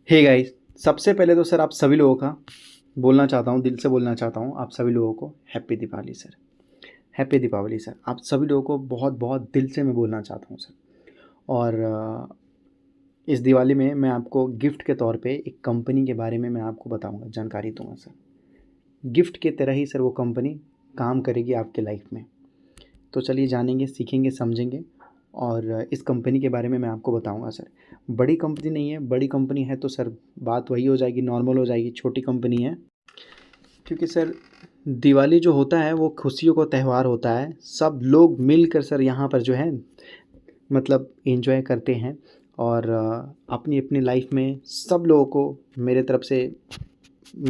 Hey guys, सबसे पहले तो सर आप सभी लोगों का बोलना चाहता हूँ, दिल से बोलना चाहता हूँ आप सभी लोगों को happy Deepavali sir. Happy Deepavali sir. आप सभी लोगों को बहुत बहुत दिल से मैं बोलना चाहता हूँ सर। और इस दिवाली में मैं आपको गिफ्ट के तौर पे एक कंपनी के बारे में मैं आपको बताऊँगा, जानकारी दूँगा सर। गिफ्ट की तरह ही सर वो कंपनी काम करेगी आपके लाइफ में। तो चलिए जानेंगे, सीखेंगे, समझेंगे और इस कंपनी के बारे में मैं आपको बताऊंगा सर। बड़ी कंपनी नहीं है, बड़ी कंपनी है तो सर बात वही हो जाएगी, नॉर्मल हो जाएगी। छोटी कंपनी है क्योंकि सर दिवाली जो होता है वो खुशियों का त्यौहार होता है। सब लोग मिलकर सर यहाँ पर जो है मतलब एंजॉय करते हैं और अपनी अपनी लाइफ में सब लोगों को मेरे तरफ से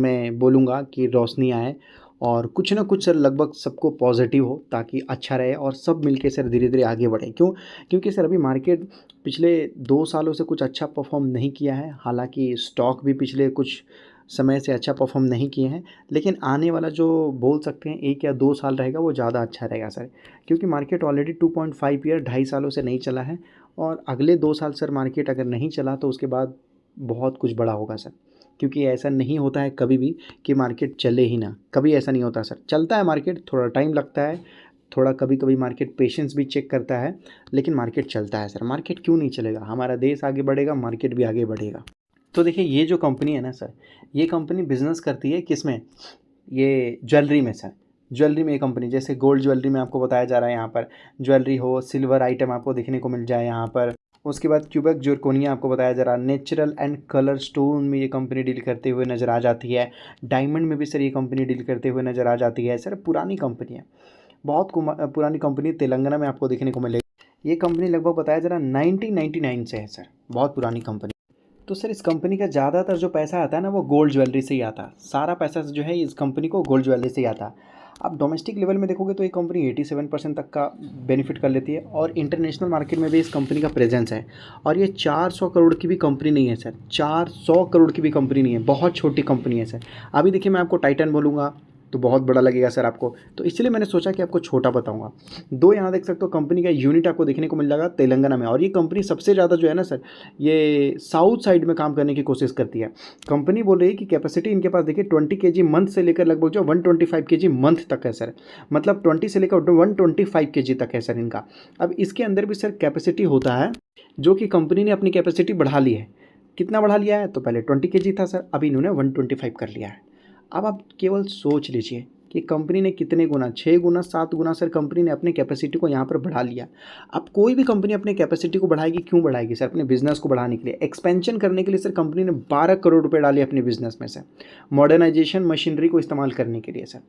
मैं बोलूँगा कि रोशनी आए और कुछ ना कुछ सर लगभग सबको पॉजिटिव हो ताकि अच्छा रहे और सब मिलके सर धीरे धीरे आगे बढ़ें। क्यों? क्योंकि सर अभी मार्केट पिछले 2 सालों से कुछ अच्छा परफॉर्म नहीं किया है। हालांकि स्टॉक भी पिछले कुछ समय से अच्छा परफॉर्म नहीं किए हैं, लेकिन आने वाला जो बोल सकते हैं 1 या 2 साल रहेगा वो ज़्यादा अच्छा रहेगा सर। क्योंकि मार्केट ऑलरेडी 2.5 ईयर 2.5 सालों से नहीं चला है और अगले 2 साल सर मार्केट अगर नहीं चला तो उसके बाद बहुत कुछ बड़ा होगा सर। क्योंकि ऐसा नहीं होता है कभी भी कि मार्केट चले ही ना, कभी ऐसा नहीं होता सर। चलता है मार्केट, थोड़ा टाइम लगता है, थोड़ा कभी कभी मार्केट पेशेंस भी चेक करता है, लेकिन मार्केट चलता है सर। मार्केट क्यों नहीं चलेगा? हमारा देश आगे बढ़ेगा, मार्केट भी आगे बढ़ेगा। तो देखिए ये जो कंपनी है ना सर, ये कंपनी बिजनेस करती है किस में? ये ज्वेलरी में सर। ज्वेलरी में ये कंपनी, जैसे गोल्ड ज्वेलरी में आपको बताया जा रहा है यहाँ पर ज्वेलरी हो, सिल्वर आइटम आपको देखने को मिल जाए यहाँ पर। उसके बाद क्यूबेक जर्कोनिया आपको बताया जा रहा है। नेचुरल एंड कलर स्टोन में ये कंपनी डील करते हुए नज़र आ जाती है। डायमंड में भी सर ये कंपनी डील करते हुए नज़र आ जाती है सर। पुरानी कंपनी है, बहुत पुरानी कंपनी, तेलंगाना में आपको देखने को मिलेगी। ये कंपनी लगभग बताया जा रहा है 1999 से है सर, बहुत पुरानी कंपनी। तो सर इस कंपनी का ज़्यादातर जो पैसा आता है ना वो गोल्ड ज्वेलरी से ही आता है। सारा पैसा जो है इस कंपनी को गोल्ड ज्वेलरी से ही आता है। आप डोमेस्टिक लेवल में देखोगे तो ये कंपनी 87% तक का बेनिफिट कर लेती है और इंटरनेशनल मार्केट में भी इस कंपनी का प्रेजेंस है। और ये 400 करोड़ की भी कंपनी नहीं है सर, 400 करोड़ की भी कंपनी नहीं है, बहुत छोटी कंपनी है सर। अभी देखिए मैं आपको टाइटन बोलूँगा तो बहुत बड़ा लगेगा सर आपको, तो इसलिए मैंने सोचा कि आपको छोटा बताऊंगा। दो यहाँ देख सकते हो कंपनी का यूनिट आपको देखने को मिल जाएगा तेलंगाना में। और ये कंपनी सबसे ज़्यादा जो है ना सर, ये साउथ साइड में काम करने की कोशिश करती है। कंपनी बोल रही है कि कैपेसिटी इनके पास देखिए 20 kg मंथ से लेकर लगभग जो 125 kg मंथ तक है सर। मतलब 20 से लेकर 125 kg तक है सर इनका। अब इसके अंदर भी सर कैपेसिटी होता है, जो कि कंपनी ने अपनी कैपेसिटी बढ़ा ली है। कितना बढ़ा लिया है? तो पहले 20 kg था सर, अभी इन्होंने 125 कर लिया है। अब आप केवल सोच लीजिए कि कंपनी ने कितने गुना, 6 गुना 7 गुना सर कंपनी ने अपने कैपेसिटी को यहाँ पर बढ़ा लिया। अब कोई भी कंपनी अपने कैपेसिटी को बढ़ाएगी, क्यों बढ़ाएगी सर? अपने बिजनेस को बढ़ाने के लिए, एक्सपेंशन करने के लिए सर कंपनी ने 12 करोड़ रुपए डाले अपने बिजनेस में से, मॉडर्नाइजेशन मशीनरी को इस्तेमाल करने के लिए सर।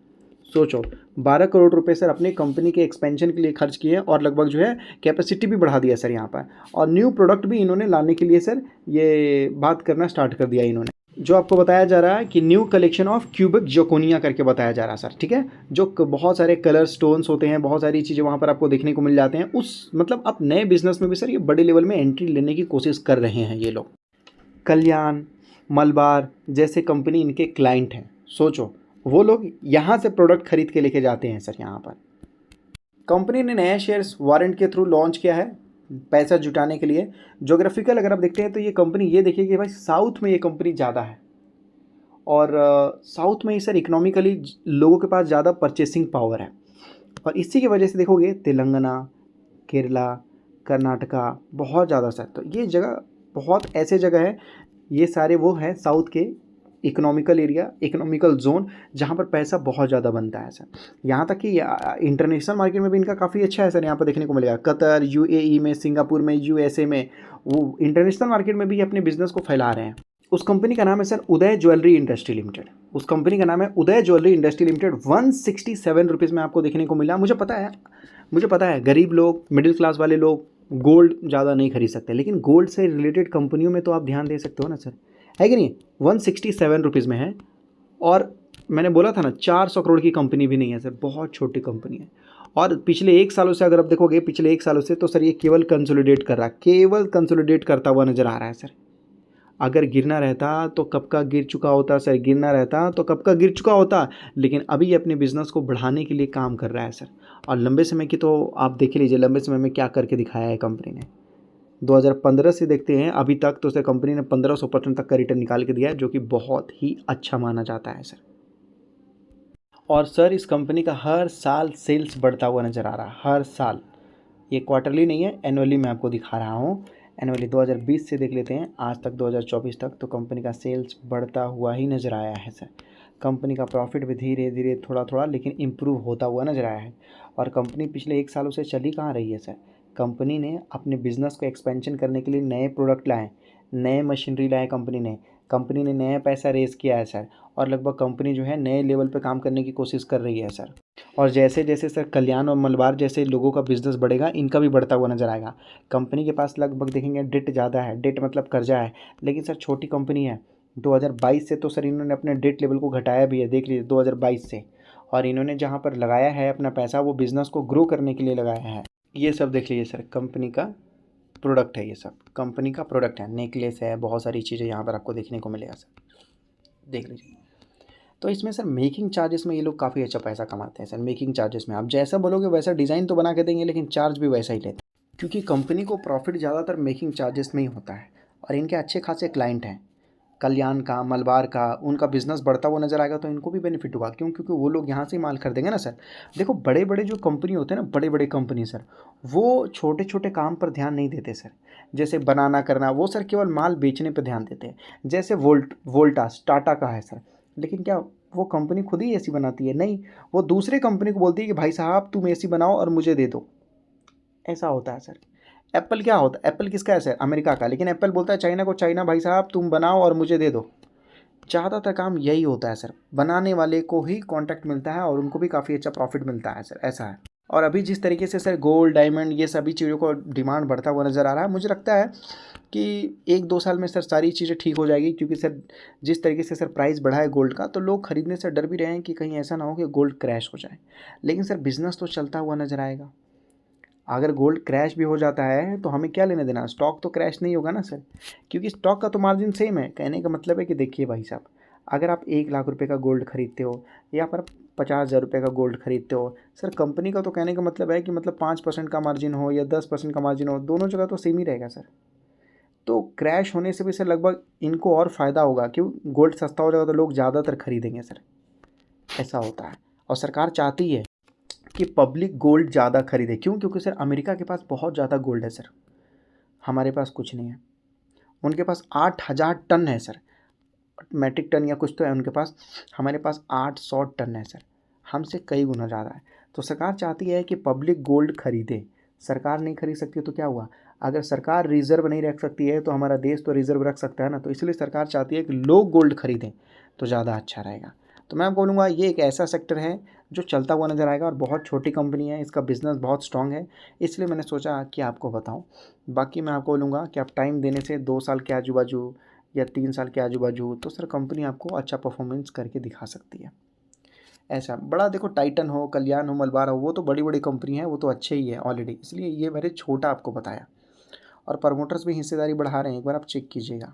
सोचो, 12 करोड़ रुपए सर अपने कंपनी के एक्सपेंशन के लिए खर्च किए और लगभग जो है कैपेसिटी भी बढ़ा दिया सर यहाँ पर। और न्यू प्रोडक्ट भी इन्होंने लाने के लिए सर ये बात करना स्टार्ट कर दिया इन्होंने। जो आपको बताया जा रहा है कि न्यू कलेक्शन ऑफ क्यूबिक जोकोनिया करके बताया जा रहा है सर, ठीक है। जो बहुत सारे कलर स्टोन्स होते हैं, बहुत सारी चीज़ें वहाँ पर आपको देखने को मिल जाते हैं। उस मतलब अब नए बिजनेस में भी सर ये बड़े लेवल में एंट्री लेने की कोशिश कर रहे हैं ये लोग। कल्याण, मलबार जैसे कंपनी इनके क्लाइंट हैं। सोचो, वो लोग यहाँ से प्रोडक्ट खरीद के लेके जाते हैं सर यहाँ पर। कंपनी ने नया शेयर्स वारंट के थ्रू लॉन्च किया है पैसा जुटाने के लिए। जोग्राफिकल अगर आप देखते हैं तो ये कंपनी, ये देखिए कि भाई साउथ में ये कंपनी ज़्यादा है और साउथ में ही सर इकोनॉमिकली लोगों के पास ज़्यादा परचेसिंग पावर है। और इसी की वजह से देखोगे तेलंगाना, केरला, कर्नाटका बहुत ज़्यादा सर। तो ये जगह बहुत ऐसे जगह है, ये सारे वो हैं साउथ के इकोनॉमिकल एरिया, इकोनॉमिकल जोन, जहाँ पर पैसा बहुत ज़्यादा बनता है सर। यहाँ तक कि इंटरनेशनल मार्केट में भी इनका काफ़ी अच्छा है सर, यहाँ पर देखने को मिलेगा। कतर, यूएई में, सिंगापुर में, यूएसए में, वो इंटरनेशनल मार्केट में भी अपने बिजनेस को फैला रहे हैं। उस कंपनी का नाम है सर उदय ज्वेलरी इंडस्ट्री लिमिटेड। उस कंपनी का नाम है उदय ज्वेलरी इंडस्ट्री लिमिटेड। 167 रुपीज़ में आपको देखने को मिला। मुझे पता है, मुझे पता है गरीब लोग, मिडिल क्लास वाले लोग गोल्ड ज़्यादा नहीं खरीद सकते, लेकिन गोल्ड से रिलेटेड कंपनियों में तो आप ध्यान दे सकते हो ना सर, है कि नहीं? 167 रुपीज़ में है। और मैंने बोला था ना 400 करोड़ की कंपनी भी नहीं है सर, बहुत छोटी कंपनी है। और पिछले 1 सालों से अगर आप देखोगे, पिछले 1 सालों से तो सर ये केवल कंसोलिडेट कर रहा है, केवल कंसोलिडेट करता हुआ नज़र आ रहा है सर। अगर गिरना रहता तो कब का गिर चुका होता सर, गिरना रहता तो कब का गिर चुका होता। लेकिन अभी ये अपने बिजनेस को बढ़ाने के लिए काम कर रहा है सर। और लंबे समय की तो आप देख लीजिए, लंबे समय में क्या करके दिखाया है कंपनी ने। 2015 से देखते हैं अभी तक तो सर कंपनी ने 1500% तक का रिटर्न निकाल के दिया है, जो कि बहुत ही अच्छा माना जाता है सर। और सर इस कंपनी का हर साल सेल्स बढ़ता हुआ नज़र आ रहा है, हर साल। ये क्वार्टरली नहीं है, एनुअली मैं आपको दिखा रहा हूँ। एनुअली 2020 से देख लेते हैं आज तक 2024 तक, तो कंपनी का सेल्स बढ़ता हुआ ही नज़र आया है सर। कंपनी का प्रॉफिट भी धीरे धीरे थोड़ा थोड़ा लेकिन इम्प्रूव होता हुआ नज़र आया है। और कंपनी पिछले 1 सालों से चली कहाँ रही है सर। कंपनी ने अपने बिजनेस को एक्सपेंशन करने के लिए नए प्रोडक्ट लाए, नए मशीनरी लाए कंपनी ने नया पैसा रेज़ किया है सर। और लगभग कंपनी जो है नए लेवल पे काम करने की कोशिश कर रही है सर। और जैसे जैसे सर कल्याण और मलबार जैसे लोगों का बिजनेस बढ़ेगा, इनका भी बढ़ता हुआ नज़र आएगा। कंपनी के पास लगभग देखेंगे डेट ज़्यादा है, डेट मतलब कर्जा है, लेकिन सर छोटी कंपनी है। 2022 से तो सर इन्होंने अपने डेट लेवल को घटाया भी है, देख लीजिए 2022 से। और इन्होंने जहाँ पर लगाया है अपना पैसा, वो बिज़नेस को ग्रो करने के लिए लगाया है। ये सब देख लीजिए सर, कंपनी का प्रोडक्ट है, ये सब कंपनी का प्रोडक्ट है। नेकलेस है, बहुत सारी चीज़ें यहाँ पर आपको देखने को मिलेगा सर, देख लीजिए। तो इसमें सर मेकिंग चार्जेस में ये लोग काफ़ी अच्छा पैसा कमाते हैं सर। मेकिंग चार्जेस में आप जैसा बोलोगे वैसा डिज़ाइन तो बना के देंगे, लेकिन चार्ज भी वैसा ही लेते हैं, क्योंकि कंपनी को प्रॉफिट ज़्यादातर मेकिंग चार्जेस में ही होता है। और इनके अच्छे खासे क्लाइंट हैं, कल्याण का, मलबार का। उनका बिजनेस बढ़ता हुआ नज़र आएगा तो इनको भी बेनिफिट होगा, क्यों? क्योंकि वो लोग यहाँ से ही माल खरीदेंगे ना सर। देखो बड़े बड़े जो कंपनी होते हैं ना, बड़े बड़े कंपनी सर, वो छोटे छोटे काम पर ध्यान नहीं देते सर। जैसे बनाना करना, वो सर केवल माल बेचने पर ध्यान देते हैं। जैसे वोल्टास टाटा का है सर, लेकिन क्या वो कंपनी खुद ही एसी बनाती है? नहीं, वो दूसरे कंपनी को बोलती है कि भाई साहब तुम एसी बनाओ और मुझे दे दो। ऐसा होता है सर। एप्पल क्या होता है? एप्पल किसका है सर? अमेरिका का। लेकिन एप्पल बोलता है चाइना को, चाइना भाई साहब तुम बनाओ और मुझे दे दो। ज़्यादातर काम यही होता है सर, बनाने वाले को ही कॉन्ट्रैक्ट मिलता है और उनको भी काफ़ी अच्छा प्रॉफिट मिलता है सर, ऐसा है। और अभी जिस तरीके से सर गोल्ड, डायमंड, ये सभी चीज़ों को डिमांड बढ़ता हुआ नज़र आ रहा है, मुझे लगता है कि 1-2 साल में सर सारी चीज़ें ठीक हो जाएगी। क्योंकि सर जिस तरीके से सर प्राइस बढ़ा है गोल्ड का, तो लोग खरीदने से डर भी रहे हैं कि कहीं ऐसा ना हो कि गोल्ड क्रैश हो जाए। लेकिन सर बिज़नेस तो चलता हुआ नज़र आएगा। अगर गोल्ड क्रैश भी हो जाता है तो हमें क्या लेना देना, स्टॉक तो क्रैश नहीं होगा ना सर, क्योंकि स्टॉक का तो मार्जिन सेम है। कहने का मतलब है कि देखिए भाई साहब, अगर आप 1 लाख रुपए का गोल्ड खरीदते हो या फिर 50,000 रुपये का गोल्ड खरीदते हो सर, कंपनी का तो कहने का मतलब है कि मतलब 5% का मार्जिन हो या 10% का मार्जिन हो, दोनों जगह तो सेम ही रहेगा सर। तो क्रैश होने से भी सर लगभग इनको और फ़ायदा होगा, क्यों? गोल्ड सस्ता हो जाएगा तो लोग ज़्यादातर खरीदेंगे सर, ऐसा होता है। और सरकार चाहती है कि पब्लिक गोल्ड ज़्यादा खरीदे, क्यों? क्योंकि सर अमेरिका के पास बहुत ज़्यादा गोल्ड है सर, हमारे पास कुछ नहीं है। उनके पास 8,000 टन है सर, मैट्रिक टन या कुछ तो है उनके पास। हमारे पास 800 टन है सर, हमसे कई गुना ज़्यादा है। तो सरकार चाहती है कि पब्लिक गोल्ड खरीदे। सरकार नहीं खरीद सकती तो क्या हुआ? अगर सरकार रिज़र्व नहीं रख सकती है तो हमारा देश तो रिज़र्व रख सकता है ना। तो इसलिए सरकार चाहती है कि लोग गोल्ड खरीदें तो ज़्यादा अच्छा रहेगा। तो मैं आपको बोलूँगा ये एक ऐसा सेक्टर है जो चलता हुआ नज़र आएगा और बहुत छोटी कंपनी है, इसका बिज़नेस बहुत स्ट्रॉन्ग है, इसलिए मैंने सोचा कि आपको बताऊँ। बाकी मैं आपको बोलूँगा कि आप टाइम देने से 2 साल के आजू-बाजू या 3 साल के आजू-बाजू तो सर कंपनी आपको अच्छा परफॉर्मेंस करके दिखा सकती है। ऐसा बड़ा देखो, टाइटन हो, कल्याण हो, मलबार हो, वो तो बड़ी-बड़ी कंपनी है, वो तो अच्छे ही है ऑलरेडी, इसलिए ये मैंने छोटा आपको बताया। और प्रमोटर्स भी हिस्सेदारी बढ़ा रहे हैं, एक बार आप चेक कीजिएगा।